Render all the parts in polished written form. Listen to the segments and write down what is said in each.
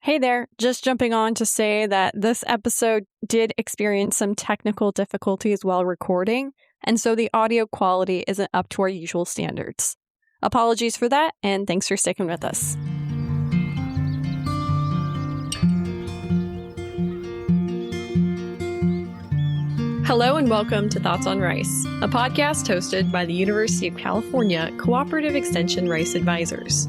Hey there, just jumping on to say that this episode did experience some technical difficulties while recording, and so the audio quality isn't up to our usual standards. Apologies for that, and thanks for sticking with us. Hello and welcome to Thoughts on Rice, a podcast hosted by the University of California Cooperative Extension Rice Advisors.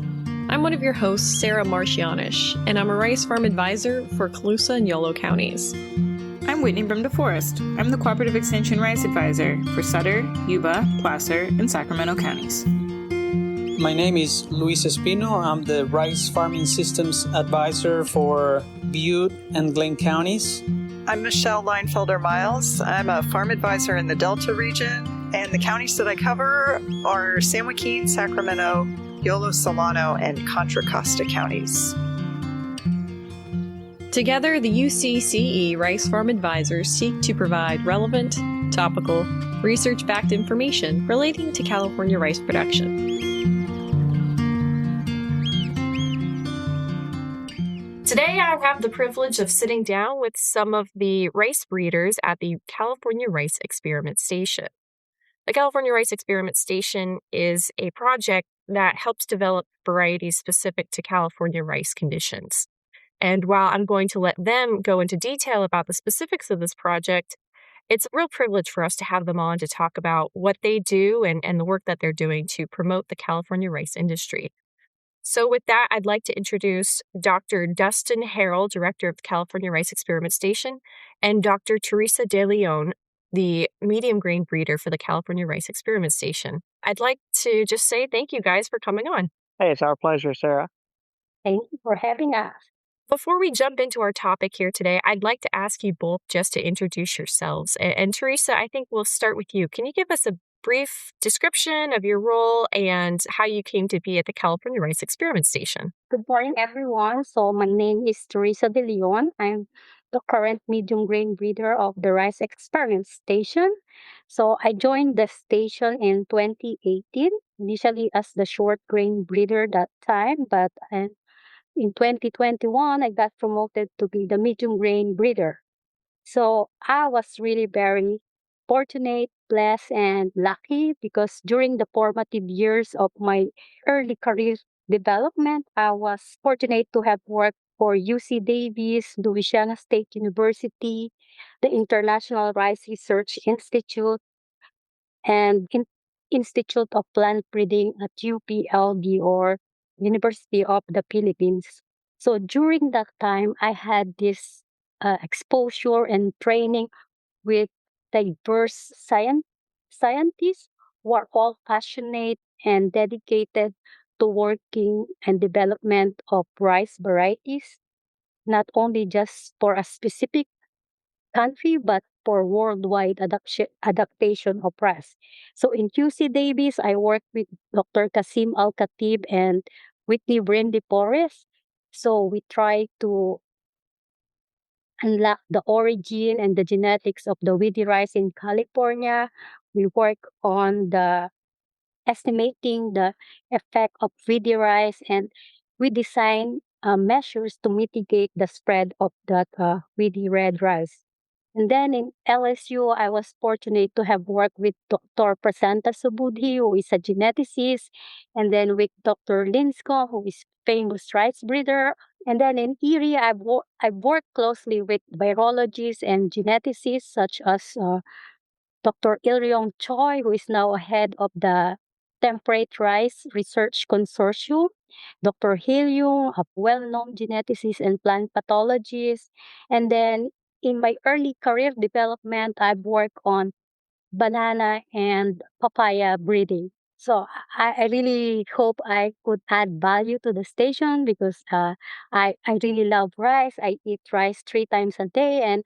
I'm one of your hosts, Sarah Marsh Janish, and I'm a rice farm advisor for Colusa and Yolo counties. I'm Whitney from DeForest. I'm the Cooperative Extension Rice Advisor for Sutter, Yuba, Placer, and Sacramento counties. My name is Luis Espino. I'm the Rice Farming Systems Advisor for Butte and Glenn counties. I'm Michelle Leinfelder-Miles. I'm a farm advisor in the Delta region, and the counties that I cover are San Joaquin, Sacramento, Yolo, Solano, and Contra Costa counties. Together, the UCCE Rice Farm Advisors seek to provide relevant, topical, research-backed information relating to California rice production. Today, I have the privilege of sitting down with some of the rice breeders at the California Rice Experiment Station. The California Rice Experiment Station is a project that helps develop varieties specific to California rice conditions. And while I'm going to let them go into detail about the specifics of this project, it's a real privilege for us to have them on to talk about what they do and the work that they're doing to promote the California rice industry. So with that, I'd like to introduce Dr. Dustin Harrell, Director of the California Rice Experiment Station, and Dr. Teresa DeLeon, the medium grain breeder for the California Rice Experiment Station. I'd like to just say thank you guys for coming on. Hey, it's our pleasure, Sarah. Thank you for having us. Before we jump into our topic here today, I'd like to ask you both just to introduce yourselves. And Teresa, I think we'll start with you. Can you give us a brief description of your role and how you came to be at the California Rice Experiment Station? Good morning, everyone. So my name is Teresa DeLeon. I'm the current medium grain breeder of the Rice Experiment Station. So I joined the station in 2018, initially as the short grain breeder that time, but in 2021, I got promoted to be the medium grain breeder. So I was really very fortunate, blessed, and lucky because during the formative years of my early career development, I was fortunate to have worked for UC Davis, Louisiana State University, the International Rice Research Institute, and Institute of Plant Breeding at UPLB or University of the Philippines. So during that time, I had this exposure and training with diverse scientists who are all passionate and dedicated to working and development of rice varieties, not only just for a specific country, but for worldwide adaptation of rice. So in UC Davis, I worked with Dr. Kasim Al-Khatib and Whitney Brandy Forrest. So we try to unlock the origin and the genetics of the weedy rice in California. We work on the estimating the effect of weedy rice, and we design measures to mitigate the spread of that weedy red rice. And then in LSU, I was fortunate to have worked with Dr. Prasanta Subudhi, who is a geneticist, and then with Dr. Linscomb, who is famous rice breeder. And then in Erie, I've worked closely with virologists and geneticists such as Dr. Ilryong Choi, who is now head of the Temperate Rice Research Consortium, Dr. Hyung, a well-known geneticist and plant pathologist. And then in my early career development, I've worked on banana and papaya breeding. So I really hope I could add value to the station because I really love rice. I eat rice 3 times a day, and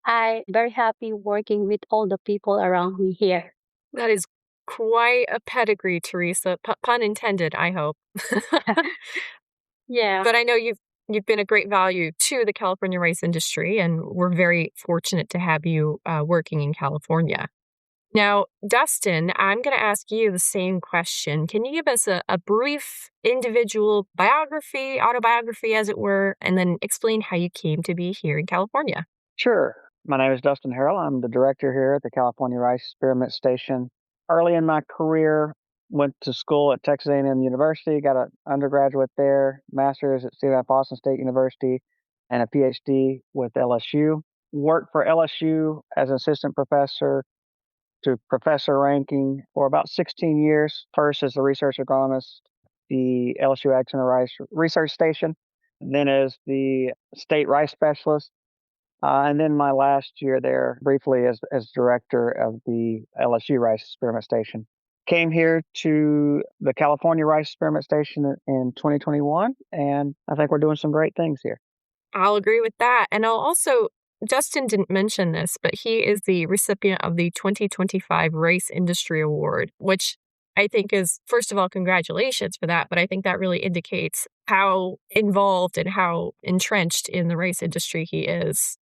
I'm very happy working with all the people around me here. That is quite a pedigree, Teresa. Pun intended, I hope. Yeah. But I know you've been a great value to the California rice industry, and we're very fortunate to have you working in California. Now, Dustin, I'm going to ask you the same question. Can you give us a brief individual biography, autobiography, as it were, and then explain how you came to be here in California? Sure. My name is Dustin Harrell. I'm the director here at the California Rice Experiment Station. Early in my career, went to school at Texas A&M University, got an undergraduate there, master's at Boston State University, and a PhD with LSU. Worked for LSU as an assistant professor to professor ranking for about 16 years. First as the research agronomist, the LSU Ag Center Rice Research Station, then as the state rice specialist, and then my last year there briefly as director of the LSU Rice Experiment Station. Came here to the California Rice Experiment Station in 2021, and I think we're doing some great things here. I'll agree with that. And I'll also, Dustin didn't mention this, but he is the recipient of the 2025 Rice Industry Award, which I think is, first of all, congratulations for that. But I think that really indicates how involved and how entrenched in the rice industry he is.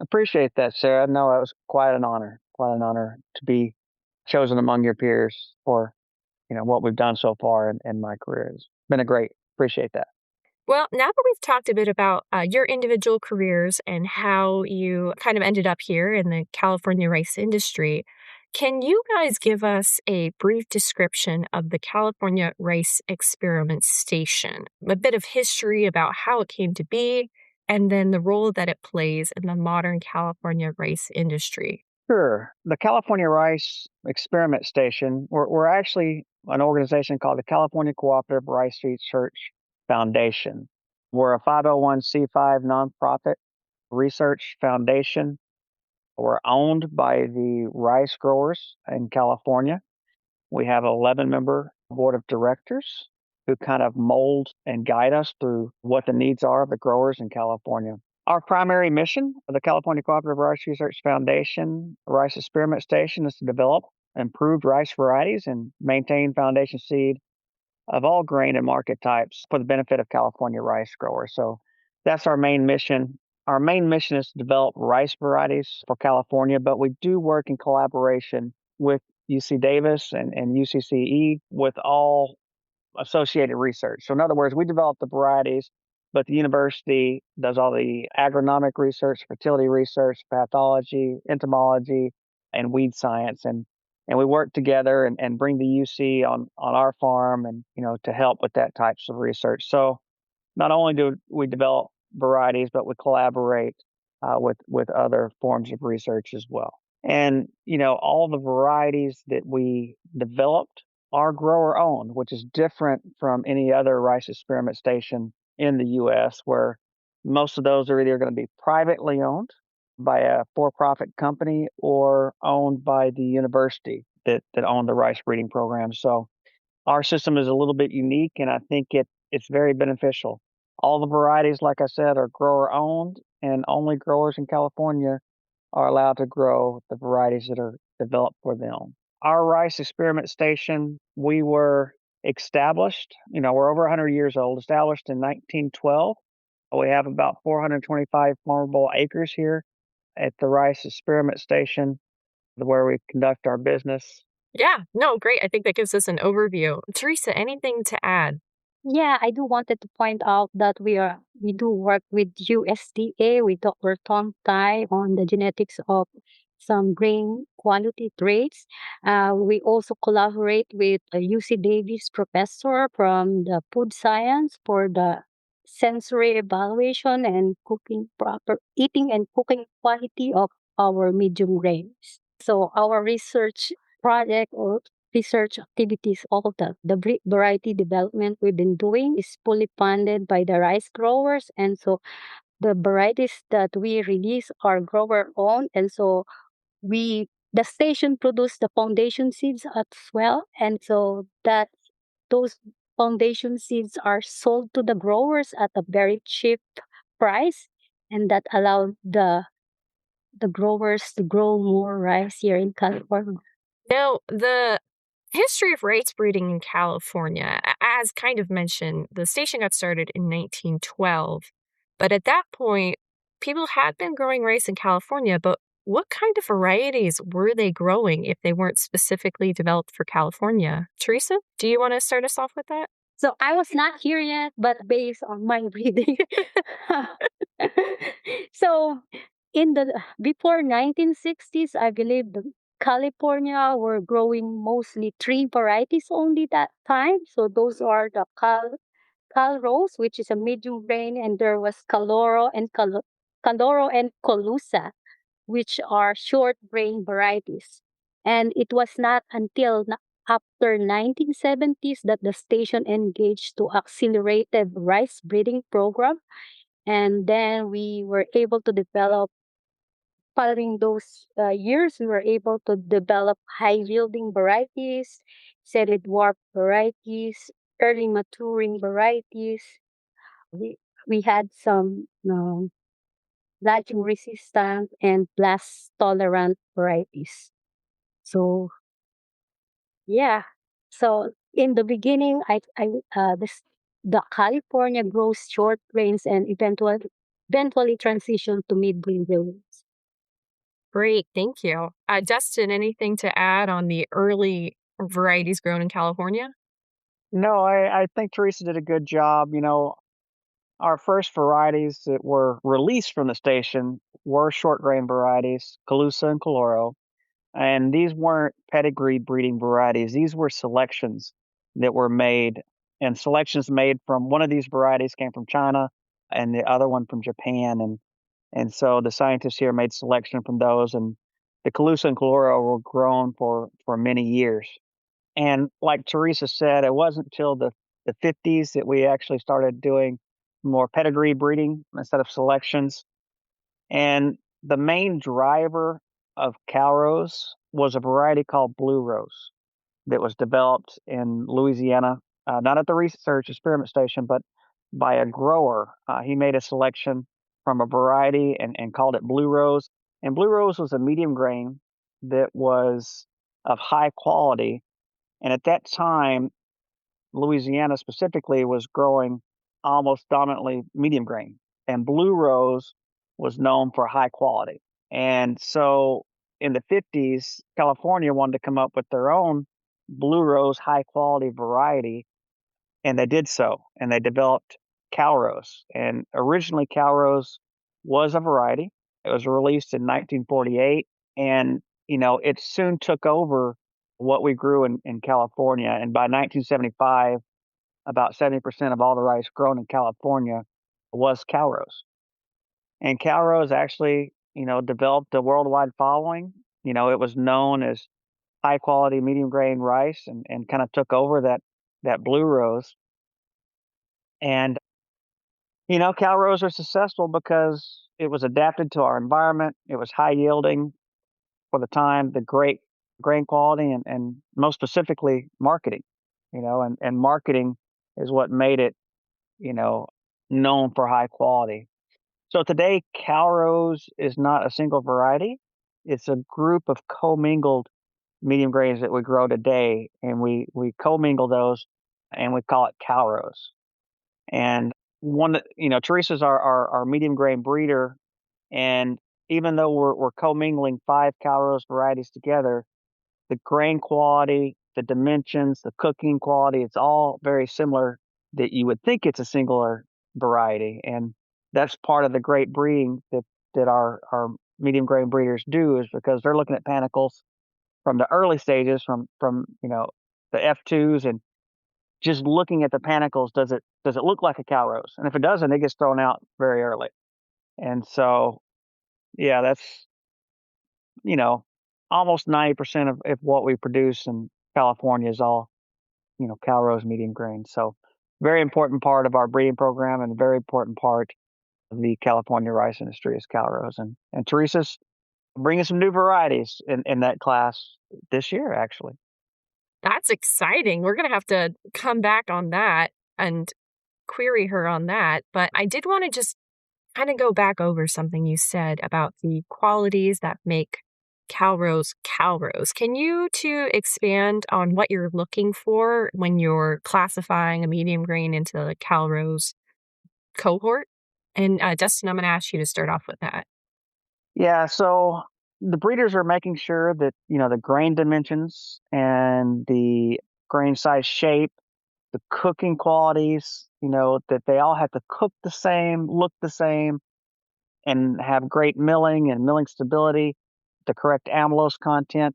Appreciate that, Sarah. No, it was quite an honor to be chosen among your peers for, what we've done so far in my career. It's been appreciate that. Well, now that we've talked a bit about your individual careers and how you kind of ended up here in the California rice industry, can you guys give us a brief description of the California Rice Experiment Station? A bit of history about how it came to be, and then the role that it plays in the modern California rice industry. Sure. The California Rice Experiment Station, we're actually an organization called the California Cooperative Rice Research Foundation. We're a 501c5 nonprofit research foundation. We're owned by the rice growers in California. We have an 11-member board of directors who kind of mold and guide us through what the needs are of the growers in California. Our primary mission of the California Cooperative Rice Research Foundation Rice Experiment Station is to develop improved rice varieties and maintain foundation seed of all grain and market types for the benefit of California rice growers. So that's our main mission. Our main mission is to develop rice varieties for California, but we do work in collaboration with UC Davis and UCCE with all associated research. So in other words, we develop the varieties, but the university does all the agronomic research, fertility research, pathology, entomology, and weed science. And we work together and bring the UC on our farm and, to help with that types of research. So not only do we develop varieties, but we collaborate with other forms of research as well. And, all the varieties that we developed are grower owned, which is different from any other rice experiment station in the U.S., where most of those are either going to be privately owned by a for-profit company or owned by the university that own the rice breeding program. So our system is a little bit unique, and I think it's very beneficial. All the varieties, like I said, are grower owned, and only growers in California are allowed to grow the varieties that are developed for them. Our rice experiment station, we were established, we're over 100 years old, established in 1912. We have about 425 farmable acres here at the rice experiment station where we conduct our business. Yeah, no, great. I think that gives us an overview. Teresa, anything to add? Yeah, I do wanted to point out that we do work with USDA, with Dr. Tom Tai on the genetics of some grain quality traits. We also collaborate with a UC Davis professor from the food science for the sensory evaluation and proper eating and cooking quality of our medium grains. So our research project or research activities, all of the variety development we've been doing is fully funded by the rice growers. And so the varieties that we release are grower owned. And so the station produce the foundation seeds as well. And so those foundation seeds are sold to the growers at a very cheap price. And that allowed the growers to grow more rice here in California. Now, the history of rice breeding in California, as kind of mentioned, the station got started in 1912. But at that point, people had been growing rice in California, but what kind of varieties were they growing if they weren't specifically developed for California? Teresa, do you want to start us off with that? So I was not here yet, but based on my reading. So in the before 1960s, I believe the California were growing mostly three varieties only that time. So those are the Calrose, which is a medium grain, and there was Caloro and Colusa, which are short grain varieties. And it was not until after 1970s that the station engaged to accelerated rice breeding program. And then we were able to develop, following those years, we were able to develop high yielding varieties, semi dwarf varieties, early maturing varieties. We, we had some lighting resistant and blast tolerant varieties. So yeah. So in the beginning, the California grows short grains and eventually transitioned to mid-grain grains. Great, thank you. Dustin, anything to add on the early varieties grown in California? No, I think Teresa did a good job. Our first varieties that were released from the station were short grain varieties, Colusa and Caloro. And these weren't pedigree breeding varieties. These were selections that were made. And selections made from one of these varieties came from China and the other one from Japan. And so the scientists here made selection from those. And the Colusa and Caloro were grown for many years. And like Teresa said, it wasn't till the 50s that we actually started doing more pedigree breeding instead of selections. And the main driver of Calrose was a variety called Blue Rose that was developed in Louisiana, not at the research experiment station, but by a grower. He made a selection from a variety and called it Blue Rose. And Blue Rose was a medium grain that was of high quality. And at that time, Louisiana specifically was growing almost dominantly medium grain, and Blue Rose was known for high quality. And so in the 50s, California wanted to come up with their own Blue Rose high quality variety, and they did so, and they developed Calrose. And originally, Calrose was a variety. It was released in 1948, and it soon took over what we grew in California. And by 1975, about 70% of all the rice grown in California was Calrose. And Calrose actually, developed a worldwide following. It was known as high quality medium grain rice and kind of took over that Blue Rose. And, Calrose are successful because it was adapted to our environment. It was high yielding for the time, the great grain quality, and most specifically marketing, and marketing is what made it, known for high quality. So today, Calrose is not a single variety. It's a group of commingled medium grains that we grow today, and we commingle those, and we call it Calrose. And Teresa's our medium grain breeder, and even though we're commingling 5 Calrose varieties together, the grain quality, the dimensions, the cooking quality, it's all very similar that you would think it's a singular variety. And that's part of the great breeding that our medium grain breeders do, is because they're looking at panicles from the early stages, from the F2s, and just looking at the panicles, does it look like a Calrose? And if it doesn't, it gets thrown out very early. And so, yeah, that's almost 90% of what we produce in California is all Calrose medium grain. So very important part of our breeding program, and a very important part of the California rice industry is Calrose. And Teresa's bringing some new varieties in that class this year, actually. That's exciting. We're going to have to come back on that and query her on that. But I did want to just kind of go back over something you said about the qualities that make Calrose Calrose. Can you two expand on what you're looking for when you're classifying a medium grain into the Calrose cohort? And Dustin, I'm going to ask you to start off with that. Yeah, so The breeders are making sure that, the grain dimensions and the grain size shape, the cooking qualities, that they all have to cook the same, look the same, and have great milling and milling stability, the correct amylose content,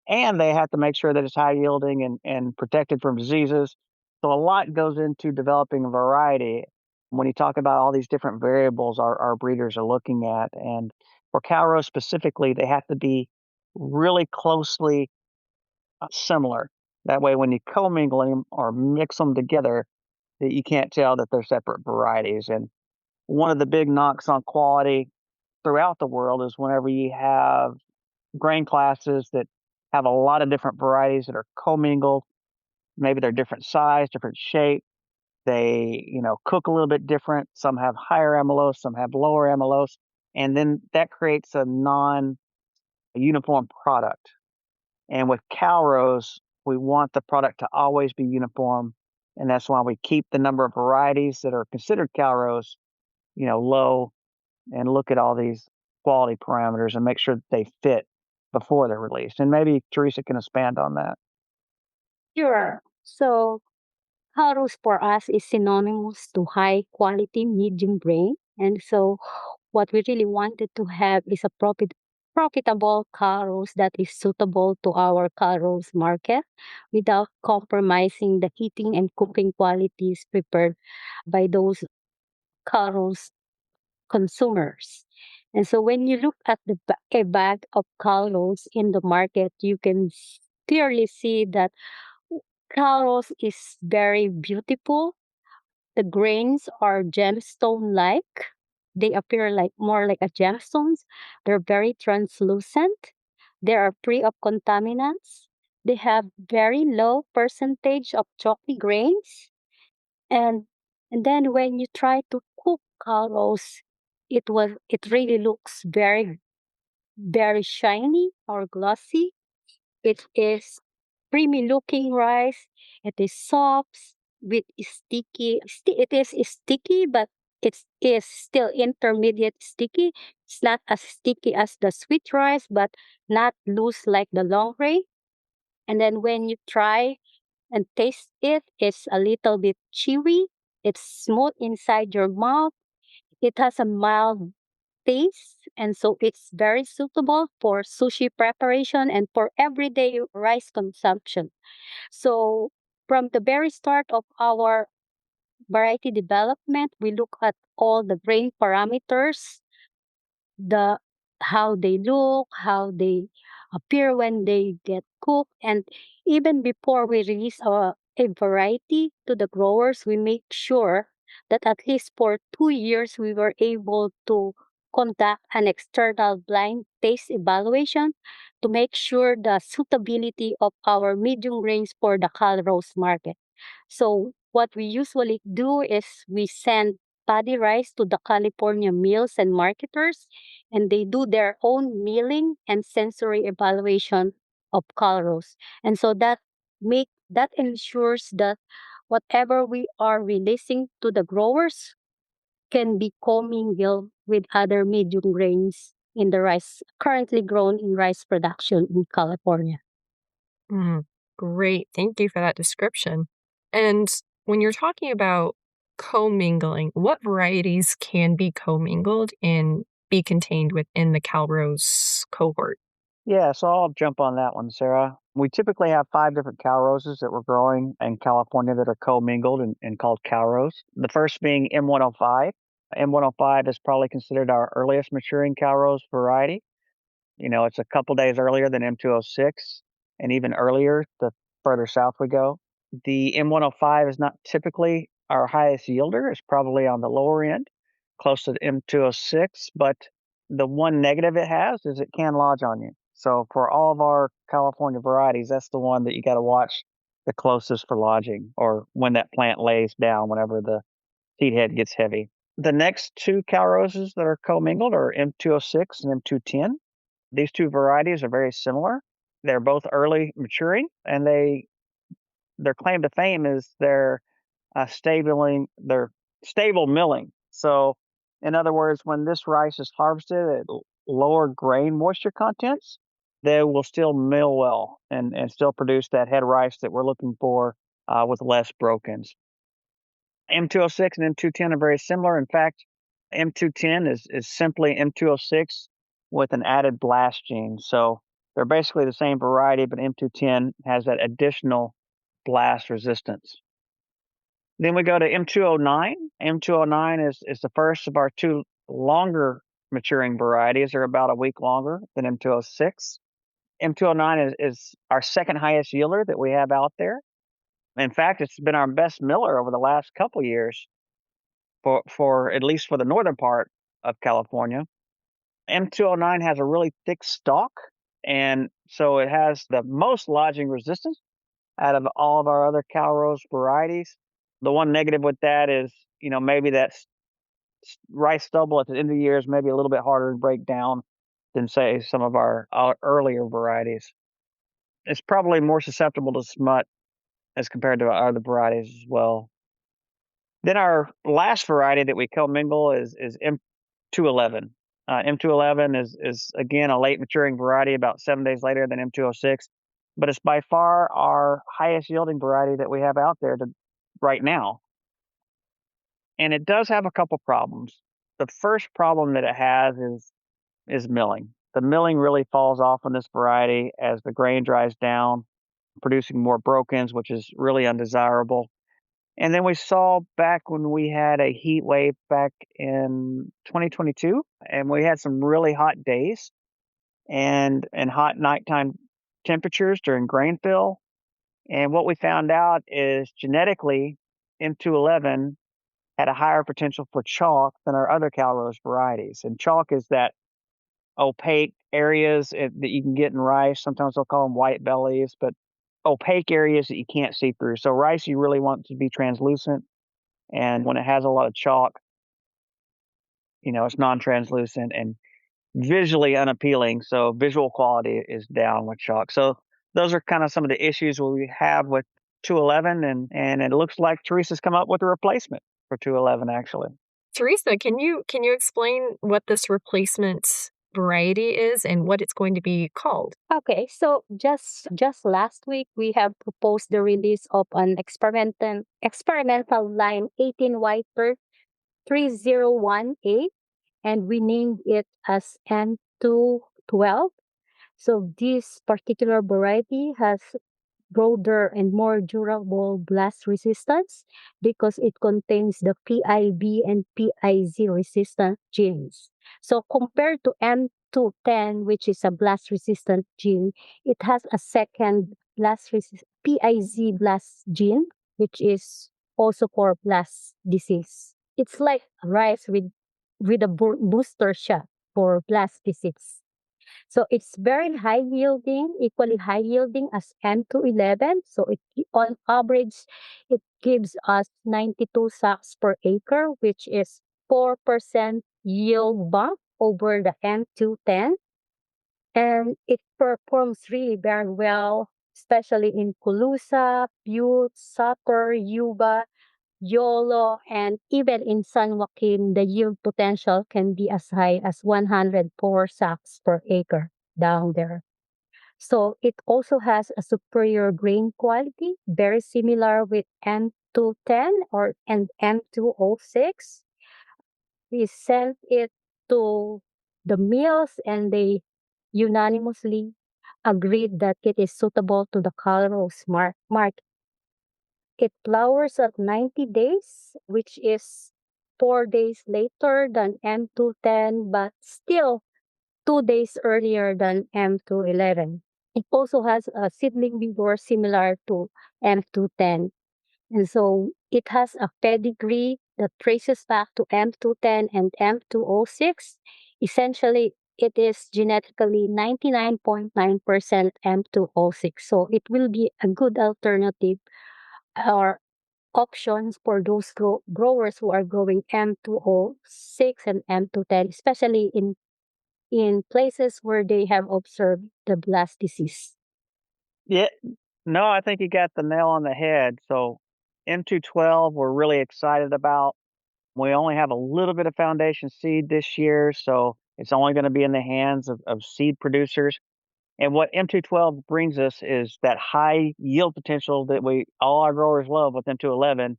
and they have to make sure that it's high yielding and protected from diseases. So a lot goes into developing a variety. When you talk about all these different variables our breeders are looking at, and for Calrose specifically, they have to be really closely similar. That way, when you commingle them or mix them together, that you can't tell that they're separate varieties. And one of the big knocks on quality throughout the world is whenever you have grain classes that have a lot of different varieties that are commingled. Maybe they're different size, different shape. They, cook a little bit different. Some have higher amylose, some have lower amylose. And then that creates a non-uniform product. And with Calrose, we want the product to always be uniform. And that's why we keep the number of varieties that are considered Calrose, low, and look at all these quality parameters and make sure that they fit before they're released. And maybe Teresa can expand on that. Sure. So, Calrose for us is synonymous to high quality medium grain. And so, what we really wanted to have is a profitable Calrose that is suitable to our Calrose market without compromising the heating and cooking qualities prepared by those Calrose consumers. And so when you look at a bag of Calrose in the market, you can clearly see that Calrose is very beautiful. The grains are gemstone-like. They appear like more like a gemstones. They're very translucent. They are free of contaminants. They have very low percentage of chalky grains. And and then when you try to cook Calrose, it really looks very very shiny or glossy. It is creamy looking rice. It is soft with sticky. It is sticky, but it is still intermediate sticky. It's not as sticky as the sweet rice, but not loose like the long grain. And then when you try and taste it, it's a little bit chewy. It's smooth inside your mouth. It has a mild taste, and so it's very suitable for sushi preparation and for everyday rice consumption. So, from the very start of our variety development, we look at all the grain parameters, the how they look, how they appear when they get cooked, and even before we release a variety to the growers, we make sure that at least for 2 years we were able to conduct an external blind taste evaluation to make sure the suitability of our medium grains for the Calrose market. So what we usually do is we send paddy rice to the California mills and marketers, and they do their own milling and sensory evaluation of Calrose. And so that ensures that whatever we are releasing to the growers can be commingled with other medium grains in the rice currently grown in rice production in California. Great. Thank you for that description. And when you're talking about commingling, what varieties can be commingled and be contained within the Calrose cohort? Yeah, so I'll jump on that one, Sarah. We typically have 5 different Calroses that we're growing in California that are commingled and called Calrose. The first being M105. M105 is probably considered our earliest maturing Calrose variety. It's a couple days earlier than M206 and even earlier the further south we go. The M105 is not typically our highest yielder. It's probably on the lower end, close to the M206, but the one negative it has is it can lodge on you. So for all of our California varieties, that's the one that you got to watch the closest for lodging, or when that plant lays down, whenever the seed head gets heavy. The next 2 Calroses that are commingled are M206 and M210. These 2 varieties are very similar. They're both early maturing, and their claim to fame is their stable milling. So, in other words, when this rice is harvested, lower grain moisture contents, they will still mill well and still produce that head rice that we're looking for with less brokens. M206 and M210 are very similar. In fact, M210 is simply M206 with an added blast gene. So they're basically the same variety, but M210 has that additional blast resistance. Then we go to M209. M209 is the first of our two longer maturing varieties. They're about a week longer than M206. M209 is our second highest yielder that we have out there. In fact, it's been our best miller over the last couple years for at least for the northern part of California. M209 has a really thick stalk, and so it has the most lodging resistance out of all of our other Calrose varieties. The one negative with that is, maybe that rice stubble at the end of the year is maybe a little bit harder to break down than, say, some of our earlier varieties. It's probably more susceptible to smut as compared to our other varieties as well. Then our last variety that we commingle is M211. M211 is again a late maturing variety, about 7 days later than M206, but it's by far our highest yielding variety that we have out there right now. And it does have a couple problems. The first problem that it has is milling. The milling really falls off on this variety as the grain dries down, producing more brokens, which is really undesirable. And then we saw back when we had a heat wave back in 2022, and we had some really hot days and hot nighttime temperatures during grain fill. And what we found out is genetically, M211 had a higher potential for chalk than our other Calrose varieties. And chalk is that opaque areas that you can get in rice. Sometimes they'll call them white bellies, but opaque areas that you can't see through. So rice, you really want to be translucent. And when it has a lot of chalk, it's non-translucent and visually unappealing. So visual quality is down with chalk. So those are kind of some of the issues we have with 211. And it looks like Teresa's come up with a replacement for 211, actually. Teresa, can you explain what this replacement variety is and what it's going to be called? Okay, so just last week we have proposed the release of an experimental line 18 Whiter 3018, and we named it as M212. So this particular variety has broader and more durable blast resistance because it contains the PIB and PIZ resistant genes. So compared to M210, which is a blast resistant gene, it has a second PIZ blast gene, which is also for blast disease. It's like rice with a booster shot for blast disease. So it's very high yielding, equally high yielding as M211. So on average, it gives us 92 sacks per acre, which is 4% yield bump over the M210. And it performs really very well, especially in Colusa, Butte, Sutter, Yuba, Yolo, and even in San Joaquin, the yield potential can be as high as 104 sacks per acre down there. So it also has a superior grain quality, very similar with M210 and M206. We sent it to the mills and they unanimously agreed that it is suitable to the Calrose market. It flowers at 90 days, which is 4 days later than M210, but still 2 days earlier than M211. It also has a seedling vigor similar to M210. And so it has a pedigree that traces back to M210 and M206. Essentially, it is genetically 99.9% M206. So it will be a good alternative or options for those growers who are growing M206 and M210, especially in places where they have observed the blast disease. Yeah, no, I think you got the nail on the head. So M212, we're really excited about. We only have a little bit of foundation seed this year, so It's only going to be in the hands of seed producers. And what M212 brings us is that high yield potential that all our growers love with M211,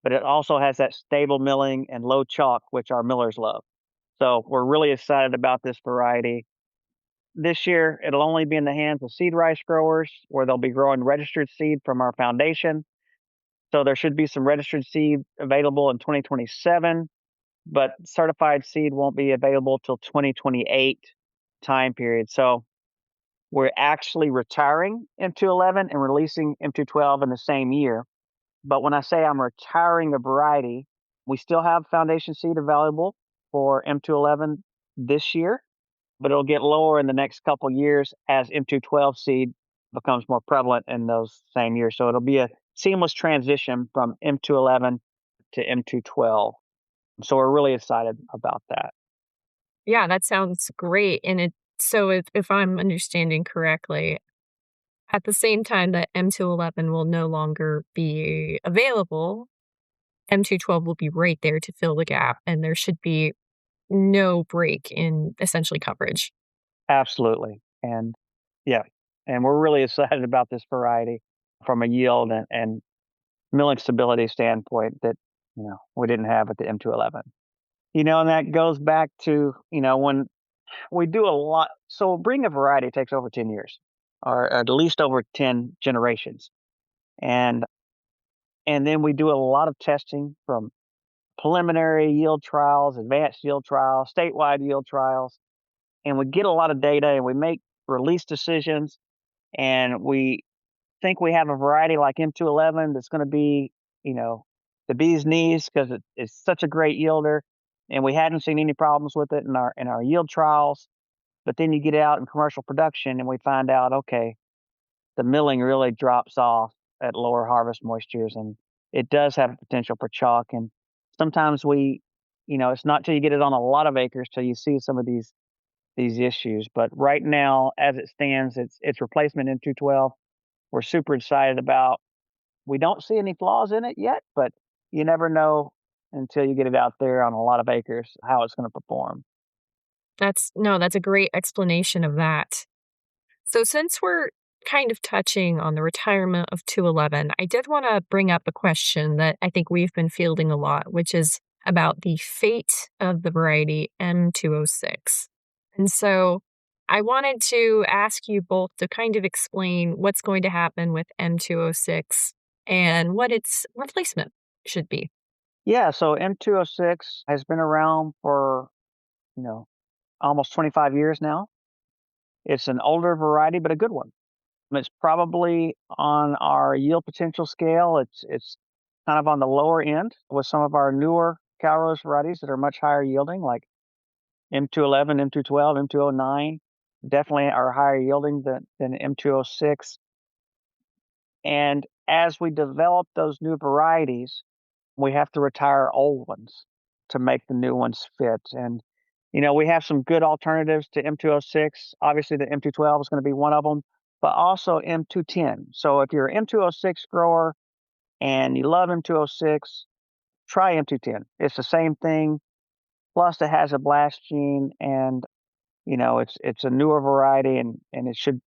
but it also has that stable milling and low chalk, which our millers love. So we're really excited about this variety. This year, it'll only be in the hands of seed rice growers, where they'll be growing registered seed from our foundation. So there should be some registered seed available in 2027, but certified seed won't be available till 2028 time period. So we're actually retiring M211 and releasing M212 in the same year. But when I say I'm retiring a variety, we still have foundation seed available for M211 this year, but it'll get lower in the next couple years as M212 seed becomes more prevalent in those same years. So it'll be a seamless transition from M211 to M212. So we're really excited about that. Yeah, that sounds great. And so if I'm understanding correctly, at the same time that M211 will no longer be available, M212 will be right there to fill the gap, and there should be no break in essentially coverage. Absolutely. And yeah, and we're really excited about this variety from a yield and milling stability standpoint that, we didn't have at the M211. And that goes back to, when we do a lot. So bringing a variety takes over 10 years or at least over 10 generations. And then we do a lot of testing from preliminary yield trials, advanced yield trials, statewide yield trials. And we get a lot of data and we make release decisions. And we think we have a variety like M211 that's going to be, the bee's knees because it's such a great yielder. And we hadn't seen any problems with it in our yield trials. But then you get out in commercial production and we find out, okay, the milling really drops off at lower harvest moistures, and it does have potential for chalk. And sometimes it's not till you get it on a lot of acres till you see some of these issues. But right now, as it stands, it's replacement M212. We're super excited about. We don't see any flaws in it yet, but you never know until you get it out there on a lot of acres how it's going to perform. That's a great explanation of that. So since we're kind of touching on the retirement of 211, I did want to bring up a question that I think we've been fielding a lot, which is about the fate of the variety M206. And so I wanted to ask you both to kind of explain what's going to happen with M206 and what its replacement should be. Yeah, so M206 has been around for, almost 25 years now. It's an older variety, but a good one. It's probably on our yield potential scale. It's kind of on the lower end with some of our newer Calrose varieties that are much higher yielding, like M211, M212, M209. Definitely are higher yielding than M206. And as we develop those new varieties, we have to retire old ones to make the new ones fit. And we have some good alternatives to M206. Obviously, the M212 is going to be one of them, but also M210. So if you're an M206 grower and you love M206, try M210. It's the same thing. Plus, it has a blast gene, and it's a newer variety, and it should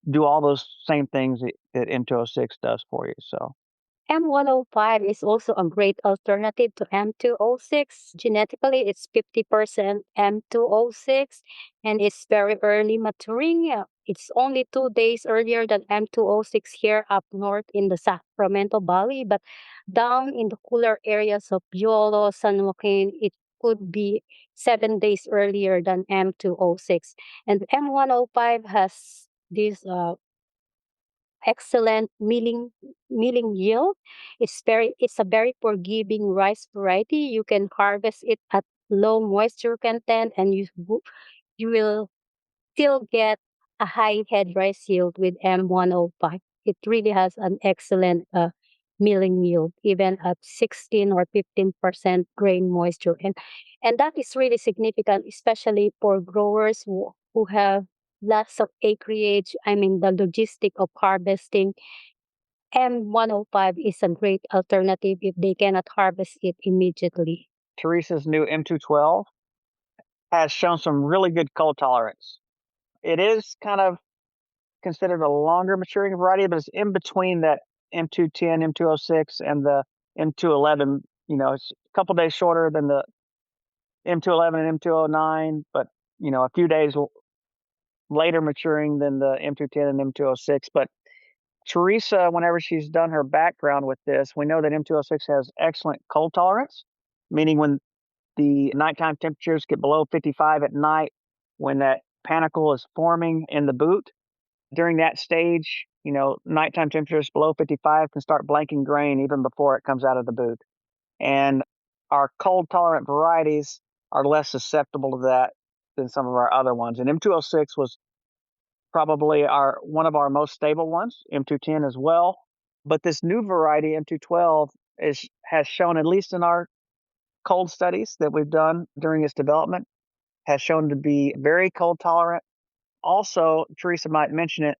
do all those same things that M206 does for you. So. M105 is also a great alternative to M206. Genetically, it's 50% M206 and it's very early maturing. It's only 2 days earlier than M206 here up north in the Sacramento Valley, but down in the cooler areas of Yolo, San Joaquin, it could be 7 days earlier than M206. And M105 has this excellent milling yield. It's a very forgiving rice variety. You can harvest it at low moisture content and you will still get a high head rice yield with M105. It really has an excellent milling yield, even at 16 or 15% grain moisture. And that is really significant, especially for growers who have lots of acreage. I mean, the logistic of harvesting M105 is a great alternative if they cannot harvest it immediately. Teresa's new M212 has shown some really good cold tolerance. It is kind of considered a longer maturing variety, but it's in between that M210, M206, and the M211. It's a couple days shorter than the M211 and M209, but a few days later maturing than the M210 and M206. But Teresa, whenever she's done her background with this, we know that M206 has excellent cold tolerance, meaning when the nighttime temperatures get below 55 at night, when that panicle is forming in the boot, during that stage, nighttime temperatures below 55 can start blanking grain even before it comes out of the boot. And our cold tolerant varieties are less susceptible to that than some of our other ones. And M206 was probably one of our most stable ones, M210 as well. But this new variety, M212, has shown, at least in our cold studies that we've done during its development, has shown to be very cold tolerant. Also, Teresa might mention it,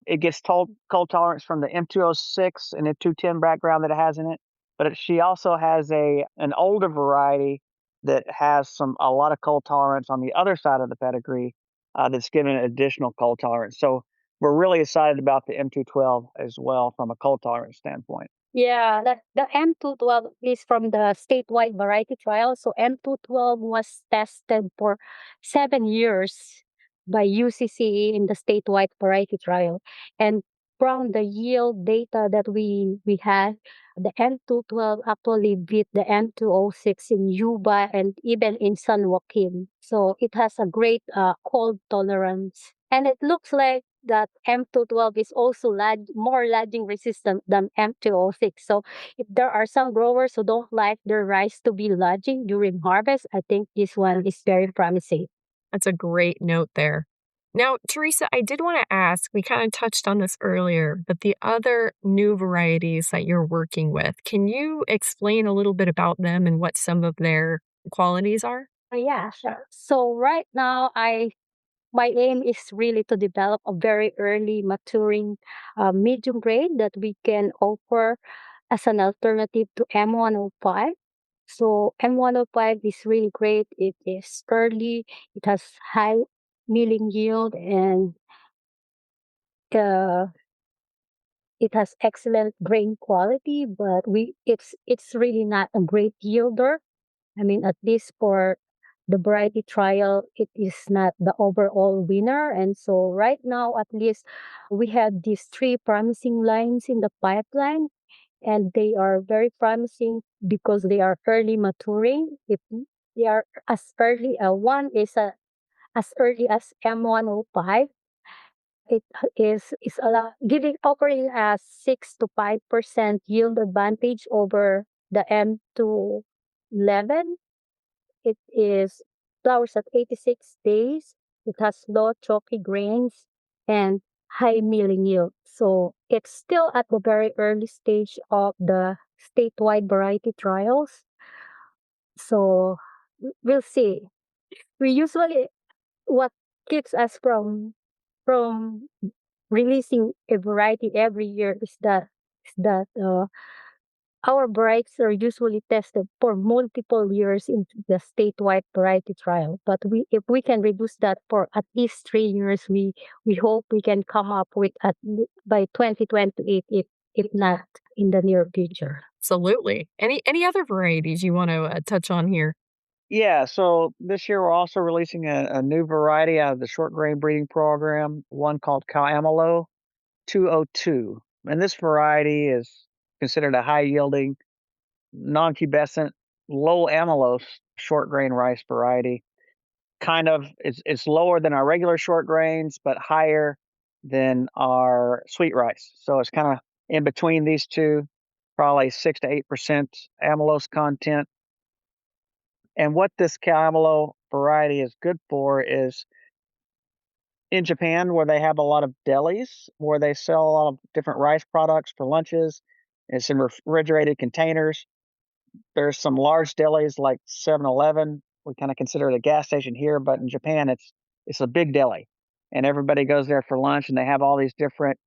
it gets cold tolerance from the M206 and M210 background that it has in it. But she also has an older variety that has a lot of cold tolerance on the other side of the pedigree that's given additional cold tolerance. So we're really excited about the M212 as well from a cold tolerance standpoint. Yeah, the M212 is from the statewide variety trial. So M212 was tested for 7 years by UCCE in the statewide variety trial. And from the yield data that we had, the M212 actually beat the M206 in Yuba and even in San Joaquin. So it has a great cold tolerance. And it looks like that M212 is also more lodging resistant than M206. So if there are some growers who don't like their rice to be lodging during harvest, I think this one is very promising. That's a great note there. Now, Teresa, I did want to ask, we kind of touched on this earlier, but the other new varieties that you're working with, can you explain a little bit about them and what some of their qualities are? Yeah, sure. So right now, my aim is really to develop a very early maturing medium grade that we can offer as an alternative to M105. So M105 is really great. It is early. It has high milling yield, and uh, it has excellent grain quality. But it's really not a great yielder. I mean, at least for the variety trial, it is not the overall winner. And so right now, at least we have these three promising lines in the pipeline, and they are very promising because they are early maturing. If they are as early, one is as early as M105. It is offering a 6 to 5% yield advantage over the M211. It is flowers at 86 days. It has low chalky grains and high milling yield. So it's still at the very early stage of the statewide variety trials. So we'll see. We usually, what keeps us from releasing a variety every year is that our varieties are usually tested for multiple years in the statewide variety trial. But if we can reduce that for at least 3 years, we hope we can come up with by 2028, if not in the near future. Absolutely. Any other varieties you want to touch on here? Yeah, so this year we're also releasing a new variety out of the short grain breeding program, one called Calrose 202. And this variety is considered a high yielding, non pubescent, low amylose short grain rice variety. It's lower than our regular short grains, but higher than our sweet rice. So it's kind of in between these two, probably 6 to 8% amylose content. And what this Calrose variety is good for is in Japan, where they have a lot of delis, where they sell a lot of different rice products for lunches. It's in refrigerated containers. There's some large delis like 7-Eleven. We kind of consider it a gas station here, but in Japan, it's a big deli, and everybody goes there for lunch, and they have all these different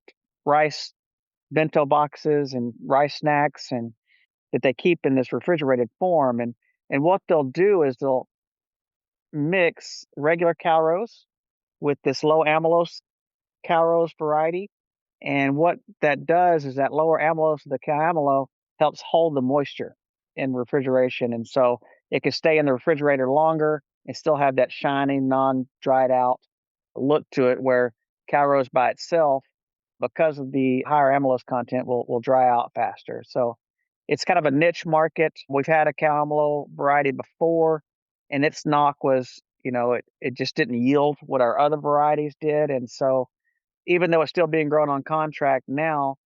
rice bento boxes and rice snacks, and that they keep in this refrigerated form. And what they'll do is mix regular Calrose with this low amylose Calrose variety. And what that does is that lower amylose of the Cal-amylo helps hold the moisture in refrigeration. And so it can stay in the refrigerator longer and still have that shiny, non-dried out look to it, where Calrose by itself, because of the higher amylose content, will dry out faster. So it's kind of a niche market. We've had a Cal-amylo variety before, and its knock was, it just didn't yield what our other varieties did. And so even though it's still being grown on contract now,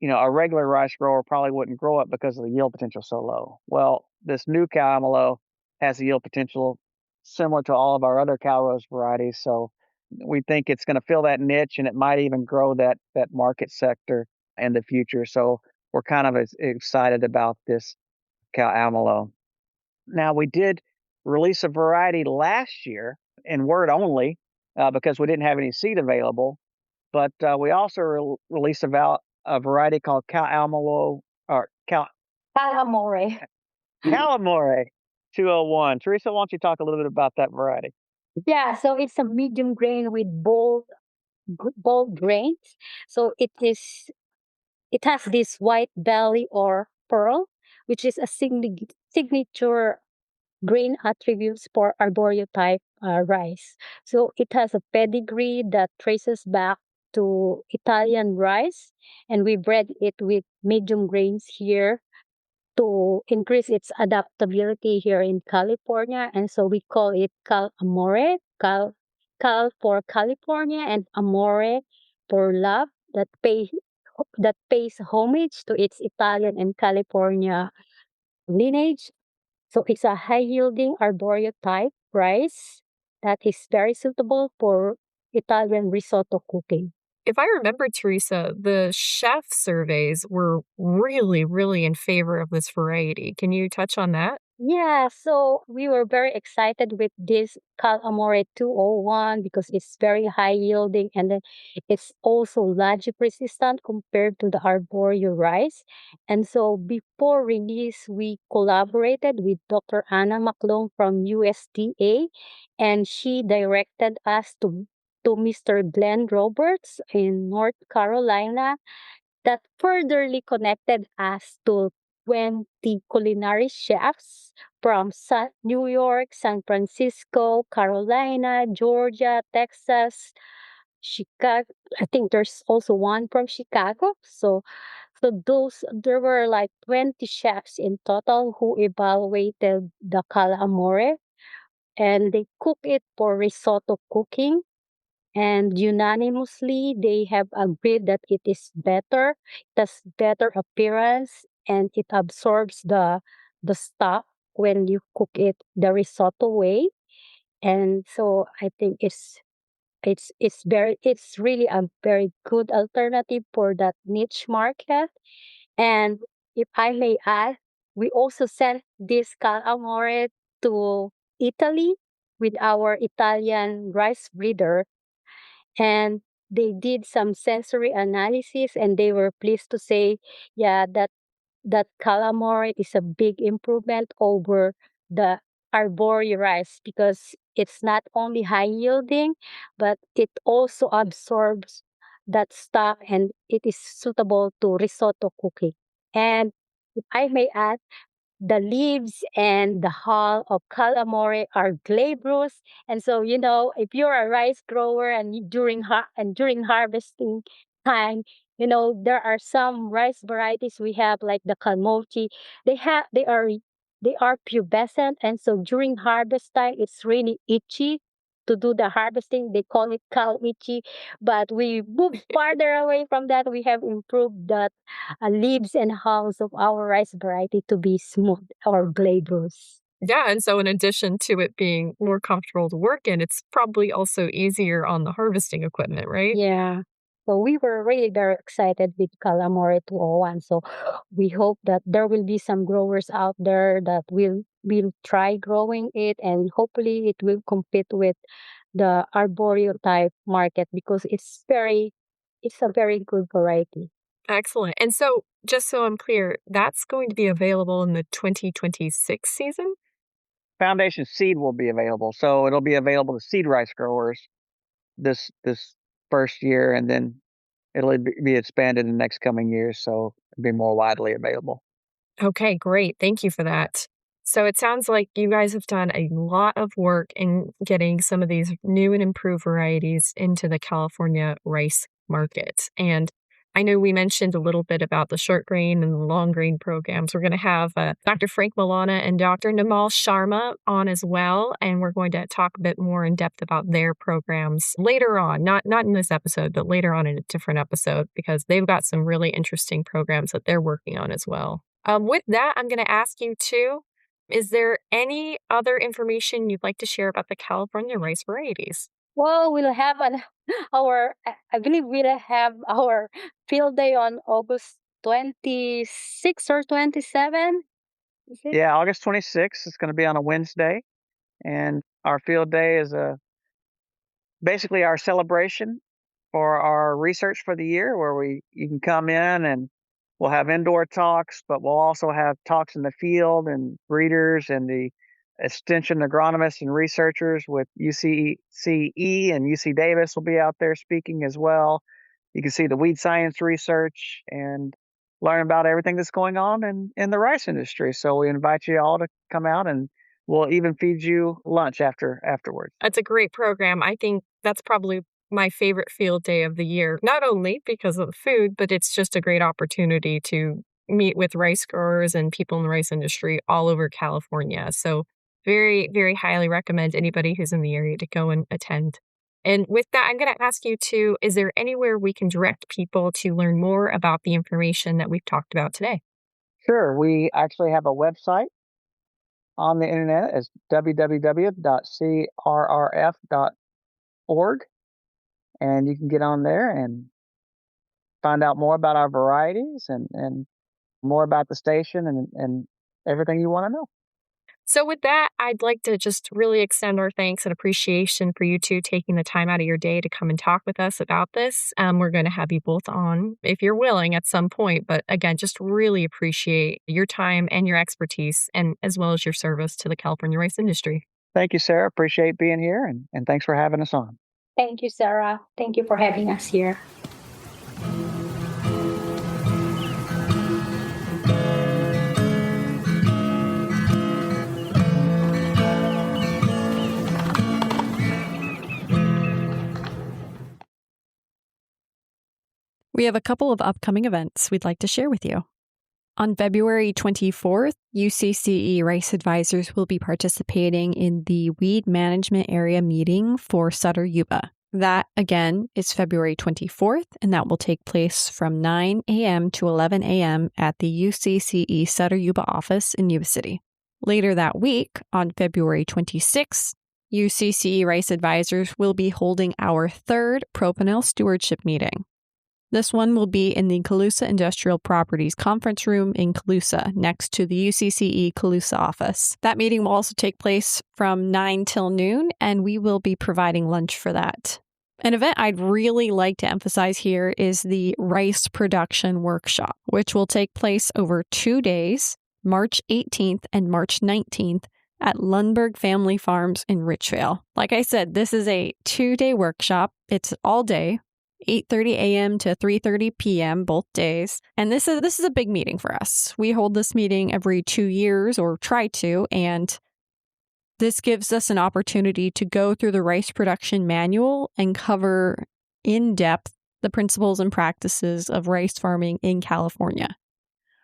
a regular rice grower probably wouldn't grow it because of the yield potential so low. Well, this new Cal-amylo has a yield potential similar to all of our other Calrose varieties. So we think it's going to fill that niche, and it might even grow that market sector in the future. So we're kind of excited about this Cal-amylo. Now, we did release a variety last year in word only because we didn't have any seed available. But we also released a variety called Cal-amylo or Calamore. Calamore 201. Teresa, why don't you talk a little bit about that variety? Yeah, so it's a medium grain with bold grains. So it has this white belly or pearl, which is a signature grain attributes for arboreal type rice. So it has a pedigree that traces back to Italian rice, and we bred it with medium grains here to increase its adaptability here in California. And so we call it Cal Amore, Cal for California, and Amore for love that pays homage to its Italian and California lineage. So it's a high yielding arboreal type rice that is very suitable for Italian risotto cooking. If I remember, Teresa, the chef surveys were really, really in favor of this variety. Can you touch on that? Yeah, so we were very excited with this Cal Amore 201 because it's very high yielding, and then it's also logic resistant compared to the arboreal rice. And so before release, we collaborated with Dr. Anna McClung from USDA, and she directed us to Mr. Glenn Roberts in North Carolina, that furtherly connected us to 20 culinary chefs from New York, San Francisco, Carolina, Georgia, Texas, Chicago. I think there's also one from Chicago. So there were like 20 chefs in total who evaluated the calamore, and they cook it for risotto cooking, and unanimously they have agreed that it is better, it has better appearance, and it absorbs the stock when you cook it the risotto way. And so I think it's really a very good alternative for that niche market. And if I may add, we also sent this calamore to Italy with our Italian rice breeder, and they did some sensory analysis, and they were pleased to say, yeah, that calamari is a big improvement over the arboreal rice, because it's not only high yielding, but it also absorbs that stock, and it is suitable to risotto cooking. And if I may add, the leaves and the hull of calamari are glabrous. And so, if you're a rice grower and during harvesting time, there are some rice varieties we have, like the kalmochi. They are pubescent, and so during harvest time, it's really itchy to do the harvesting. They call it cal itchy, but we moved farther away from that. We have improved that leaves and hulls of our rice variety to be smooth or glabrous. Yeah, and so in addition to it being more comfortable to work in, it's probably also easier on the harvesting equipment, right? Yeah. So we were really very excited with Calamore 201. So we hope that there will be some growers out there that will try growing it, and hopefully it will compete with the arboreal type market, because it's a very good variety. Excellent. And so, just so I'm clear, that's going to be available in the 2026 season? foundation seed will be available. So it'll be available to seed rice growers this first year, and then it'll be expanded in the next coming years. So it'll be more widely available. Okay, great. Thank you for that. So it sounds like you guys have done a lot of work in getting some of these new and improved varieties into the California rice market. And I know we mentioned a little bit about the short grain and the long grain programs. We're going to have Dr. Frank Milana and Dr. Namal Sharma on as well. And we're going to talk a bit more in depth about their programs later on, not in this episode, but later on in a different episode, because they've got some really interesting programs that they're working on as well. With that, I'm going to ask you too, is there any other information you'd like to share about the California rice varieties? Well, we'll have I believe we'll have our field day on August 26 or 27. Is it? Yeah, August 26th. It's going to be on a Wednesday. And our field day is basically our celebration for our research for the year, where you can come in and we'll have indoor talks, but we'll also have talks in the field, and breeders and the extension agronomists and researchers with UCCE and UC Davis will be out there speaking as well. You can see the weed science research and learn about everything that's going on in the rice industry. So we invite you all to come out, and we'll even feed you lunch afterwards. That's a great program. I think that's probably my favorite field day of the year, not only because of the food, but it's just a great opportunity to meet with rice growers and people in the rice industry all over California. So very, very highly recommend anybody who's in the area to go and attend. And with that, I'm going to ask you too, is there anywhere we can direct people to learn more about the information that we've talked about today? Sure. We actually have a website on the internet. It's www.crrf.org. And you can get on there and find out more about our varieties and more about the station and everything you want to know. So with that, I'd like to just really extend our thanks and appreciation for you two taking the time out of your day to come and talk with us about this. We're going to have you both on if you're willing at some point. But again, just really appreciate your time and your expertise, and as well as your service to the California rice industry. Thank you, Sarah. Appreciate being here, and thanks for having us on. Thank you, Sarah. Thank you for having us here. We have a couple of upcoming events we'd like to share with you. On February 24th, UCCE Rice Advisors will be participating in the Weed Management Area Meeting for Sutter Yuba. That, again, is February 24th, and that will take place from 9 a.m. to 11 a.m. at the UCCE Sutter Yuba office in Yuba City. Later that week, on February 26th, UCCE Rice Advisors will be holding our third Propanil Stewardship Meeting. This one will be in the Colusa Industrial Properties Conference Room in Colusa, next to the UCCE Colusa office. That meeting will also take place from 9 till noon, and we will be providing lunch for that. An event I'd really like to emphasize here is the Rice Production Workshop, which will take place over 2 days, March 18th and March 19th, at Lundberg Family Farms in Richvale. Like I said, this is a 2-day workshop. It's all day. 8:30 a.m. to 3:30 p.m. both days. And this is a big meeting for us. We hold this meeting every 2 years, or try to, and this gives us an opportunity to go through the rice production manual and cover in depth the principles and practices of rice farming in California.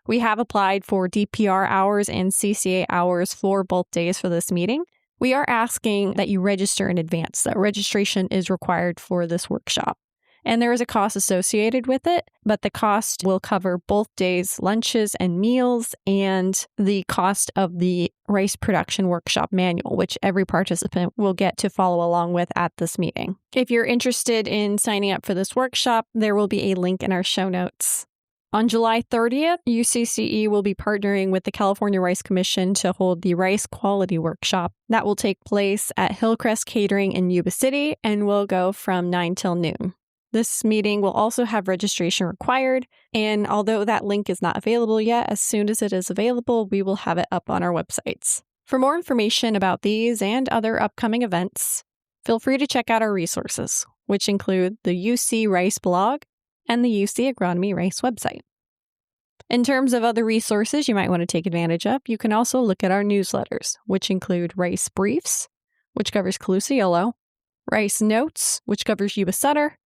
We have applied for DPR hours and CCA hours for both days for this meeting. We are asking that you register in advance. That registration is required for this workshop. And there is a cost associated with it, but the cost will cover both days' lunches and meals and the cost of the rice production workshop manual, which every participant will get to follow along with at this meeting. If you're interested in signing up for this workshop, there will be a link in our show notes. On July 30th, UCCE will be partnering with the California Rice Commission to hold the Rice Quality Workshop. That will take place at Hillcrest Catering in Yuba City and will go from 9 till noon. This meeting will also have registration required, and although that link is not available yet, as soon as it is available, we will have it up on our websites. For more information about these and other upcoming events, feel free to check out our resources, which include the UC Rice blog and the UC Agronomy Rice website. In terms of other resources you might want to take advantage of, you can also look at our newsletters, which include Rice Briefs, which covers Colusa Yolo, Rice Notes, which covers Yuba Sutter,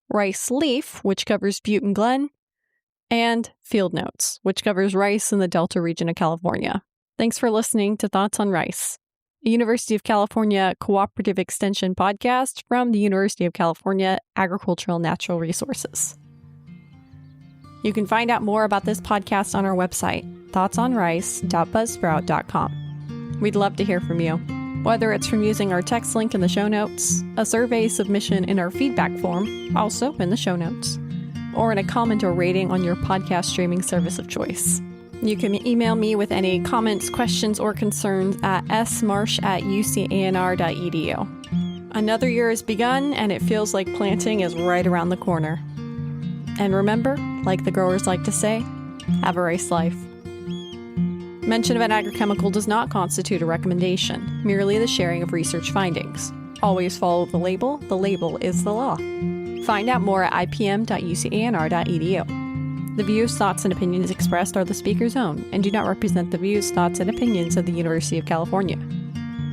Rice Leaf, which covers Butte and Glen, and Field Notes, which covers rice in the Delta region of California. Thanks for listening to Thoughts on Rice, a University of California Cooperative Extension podcast from the University of California Agricultural Natural Resources. You can find out more about this podcast on our website, thoughtsonrice.buzzsprout.com. We'd love to hear from you, whether it's from using our text link in the show notes, a survey submission in our feedback form, also in the show notes, or in a comment or rating on your podcast streaming service of choice. You can email me with any comments, questions, or concerns at smarsh@ucanr.edu. Another year has begun, and it feels like planting is right around the corner. And remember, like the growers like to say, have a rice life. Mention of an agrochemical does not constitute a recommendation, merely the sharing of research findings. Always follow the label is the law. Find out more at ipm.ucanr.edu. The views, thoughts, and opinions expressed are the speaker's own and do not represent the views, thoughts, and opinions of the University of California.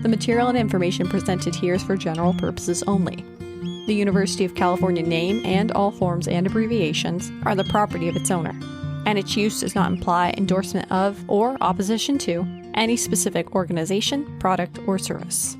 The material and information presented here is for general purposes only. The University of California name and all forms and abbreviations are the property of its owner, and its use does not imply endorsement of or opposition to any specific organization, product, or service.